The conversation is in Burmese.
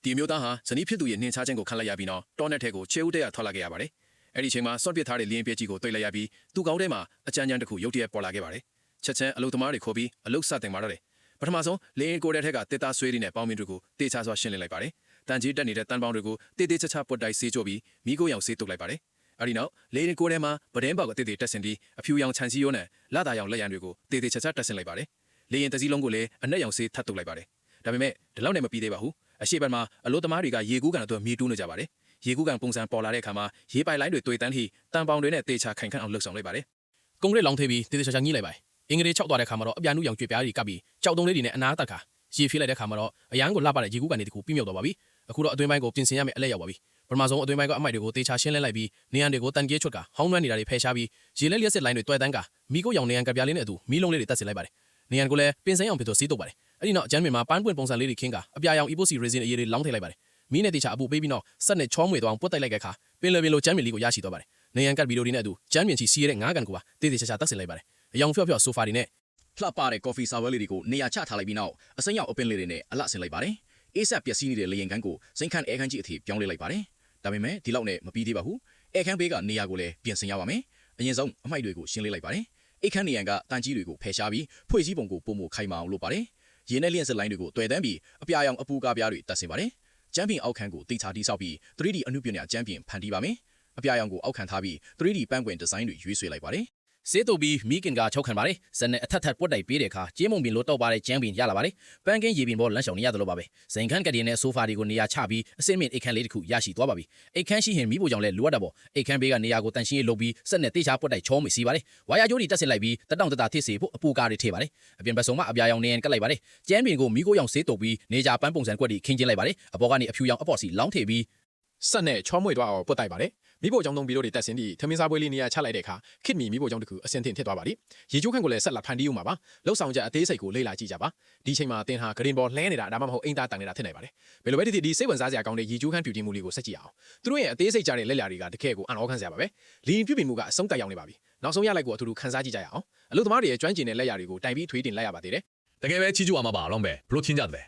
ဒီမျိုးသားဟာဇနီးဖြစ်သူရဲ့နှင်းချခြင်းကိုခံလိုက်ရပြီးနောက်တောနဲ့ထဲကိုခြေဦးတရထွက်လာခဲ့ရပါတယ်အဲ့ဒီချိန်မှာစွန့်ပစ်ထားတဲ့လင်းပြည့်ကြီးကိုတွေ့လိုက်ရပြီးသူ့ကောင်းထဲမှာအကြမ်းကြမ်းတစ်ခုရုတ်တရက်ပေါ်လာခဲ့ပါတယ်ချက်ချင်းအလုသမားတွေခေါ်ပြီးအလုစတင်มาတော့တယ်ပထမဆုံးလင်းကိုတဲ့ထက်ကတစ်သားဆွေးတွေနဲ့ပေါင်းမင်းတွေကိုတေချာစွာရှင်းလင်းလိုက်ပါတယ်တန်ကြီးတက်နေတဲ့တန်ပေါင်းတွေကိုတေးသေးချာချာပွတ်တိုက်ဆေးကြောပြီးမိကိုရောင်ဆေးတုပ်လိုက်ပါတယ်အဲ့ဒီနောက်လင်းကိုထဲမှာဗဒင်းပေါက်အသေးသေးတက်ဆင်ပြီးအဖြူရောင်ခြံစည်းရိုးနဲ့လာတာရောင်လက်ရံတွေကိုတေးသေးချာချာတက်ဆင်လိုက်ပါတယ်လေရင်တစည်းလုံးကိုလည်းအနက်ရောင်ဆေးထပ်တုပ်လိုက်ပါတယ်ဒါပေမဲ့ဒီလောက်နဲ့မပြီးသေးပါဘူးအရှိတ်ဘက်မှာအလို့သမားတွေကရေကူးကန်အတွက်မြေတူးနေကြပါတယ်ရေကူးကန်ပုံစံပေါ်လာတဲ့အခါမှာရေပိုင်လိုင်းတွေတွေ့တန်းထိတန်ပေါင်တွေနဲ့တေချာခိုင်ခန့်အောင်လှုပ်ဆောင်လိုက်ပါတယ်ကုန်းရဲလောင်သေးပြီးတေချာချာညှိလိုက်ပါတယ်အင်္ဂလိပ်6သွားတဲ့ခါမှာတော့အပြာနုရောင်ကြွေပြားတွေကပ်ပြီးကြောက်တုံးလေးတွေနဲ့အနာတက်ခါရေဖြေးလိုက်တဲ့ခါမှာတော့အရန်ကိုလှပတဲ့ရေကူးကန်တွေတခုပြည့်မြောက်သွားပါပြီအခုတော့အတွင်းပိုင်းကိုပြင်ဆင်ရမယ့်အလဲရောက်ပါပြီပထမဆုံးအတွင်းပိုင်းကအမိုက်တွေကိုတေချာရှင်းလင်းလိုက်ပြီးနေရန်တွေကိုတန်ကြီးချွတ်ကဟောင်းနှွမ်းနေတာတွေဖယ်ရှားပြီးရေလဲလျက်စစ်လိုင်းတွေတွဲတန်းကမိကိုရောင်နေရန်ကပြားလေးနဲ့အတူမီးလုံးလေးတွေတက်ဆင်လိုက်ပါတယ်နေရန်ကိုလည်းပင်စင်အောင်ဖြစ်သူစီးတုပ်ပါတယ်အဲ့ဒီနောက်အကျန်းပင်မှာပန်းပွင့်ပုံစံလေးတွေခင်းကအပြာရောင် epoxy resin အရေးတွေလောင်းထည့်လိုက်ပါတယ်မီးနဲ့တေချာအပူပေးပြီးနောက်ဆက်နဲ့ချောမွေသွားအောင်ပုတ်တိုက်လိုက်တဲ့အခါပင်လယ်ပင်လိုကျန်းပင်လေးကိုရရှိသွားပါတယ်နေရန်ကတ်ဗီဒီယိုတွေနဲ့အတူကျန်းပင်ချီစီးရတဲ့ငါးကန်ကိုပါတေချာချာတက်ဆင်လိုက်ပါတယ်အယောင်ဖျော့ဖျော့ဆိုဖာတွေနဲ့လှပတဲ့ကော်ဖီဆာဝဲလေးတွေကိုနေရာချထားလိုက်ပြီးနောက်အစိမ်းရောက်အပင်လေးတွေနဲ့အလှဆင်လိုက်ပါတယ်အေးဆက်ပျက်စီးနေတဲ့လေရင်ကန်းကိုစိန်ခန့်အဲခန်းကြီးအထိပြောင်းလဲလိုက်ပါတယ်ဒါပေမဲ့ဒီလောက်နဲ့မပြီးသေးပါဘူးအဲခန်းဘေးကနေရာကိုလည်းပြင်ဆင်ရပါမယ်အရင်ဆုံးအမိုက်တွေကိုရှင်းလင်းလိုက်ပါတယ်အိတ်ခန်းနေရန်ကတန်ကြီးတွေကိုဖယ်ရှားပြီးဖွေစည်းပုံကိုပုံမခိုင်မာအောင်လုပ်ပါတယ်ရေနဲ့လျှက်စလိုင်းတွေကိုတွေ့တန်းပြီးအပြာရောင်အပူကားပြားတွေတက်ဆင်ပါတယ်ကျမ်းပြင်အောက်ခန်းကိုတိချာတိဆောက်ပြီး 3D အနုပညာကျမ်းပြင်ဖန်တီးပါမယ်အပြာရောင်ကိုအောက်ခံထားပြီး 3D ပန်းပွင့်ဒီဇိုင်းတွေရွေးဆွဲလိုက်ပါတယ်စေတုပ်ပြီးမိခင်က6ခံပါတယ်ဇက်နဲ့အထက်ထပ်ပွတ်တိုက်ပေးတဲ့အခါကျင်းမုံပင်လိုတော့ပါတဲ့ကျမ်းပင်ရလာပါတယ်ပန်းကင်းရေပင်ပေါ်လမ်းလျှောက်နေရတယ်လို့ပါပဲဇိန်ခန့်ကတည်းနဲ့ဆိုဖာတွေကိုနေရာချပြီးအစင်းမင်အိတ်ခန်းလေးတစ်ခုရရှိသွားပါပြီအိတ်ခန်းရှိရင်မိဖို့ကြောင့်လဲလိုအပ်တာပေါ့အိတ်ခန်းဘေးကနေရာကိုတန်ရှင်းရေးလုပ်ပြီးစက်နဲ့တေချာပွတ်တိုက်ချောမေးစီပါတယ်ဝါယာကြိုးတွေတက်ဆင်လိုက်ပြီးတတောင်တတာထိစေဖို့အပူကားတွေထည့်ပါတယ်အပြင်ဘက်ဆုံးမှာအပြာရောင်နေရင်ကတ်လိုက်ပါတယ်ကျမ်းပင်ကိုမိကိုရောင်ဆေးတုပ်ပြီးနေကြပန်းပုံစံကွက်တွေခင်းကျင်းလိုက်ပါတယ်အပေါ်ကနေအဖြူရောင်အပေါ်စီလောင်းထည့်ပြီးစက်နဲ့ချောမွေသွားအောင်ပွတ်တိုက်ပါတယ်မိဖို့ကြောင့်တုံးပြီးတော့တက်ဆင်းပြီးထမင်းစားပွဲလေးနေရာချလိုက်တဲ့အခါခစ်မီမိဖို့ကြောင့်တခုအစင်တင်ဖြစ်သွားပါလိရေချိုးခန့်ကိုလည်းဆက်လာဖန်တီးဦးမှာပါလောက်ဆောင်ချက်အသေးစိတ်ကိုလေ့လာကြည့်ကြပါဒီချိန်မှာတင်ဟာဂရင်ဘော်လှဲနေတာဒါမှမဟုတ်အင်တာတန်နေတာဖြစ်နိုင်ပါတယ်ဘယ်လိုပဲဒီစိတ်ဝင်စားစရာကောင်းတဲ့ရေချိုးခန့်ပြူတင်မှုလေးကိုဆက်ကြည့်အောင်သူတို့ရဲ့အသေးစိတ်ကြတဲ့လက်လာတွေကတကယ်ကိုအံ့ဩခံစရာပါပဲလီရင်ပြူတင်မှုကအဆုံးတက်ရောက်နေပါပြီနောက်ဆုံးရလိုက်ကိုအထူးထူးခန်းစားကြည့်ကြရအောင်အလို့သမားတွေရဲ့ကျွမ်းကျင်တဲ့လက်ရာတွေကိုတိုင်ပြီးထွေးတင်လိုက်ရပါသေးတယ်တကယ်ပဲချီးကျူးအောင်ပါလောင်းပဲဘလို့ချင်းကြတယ်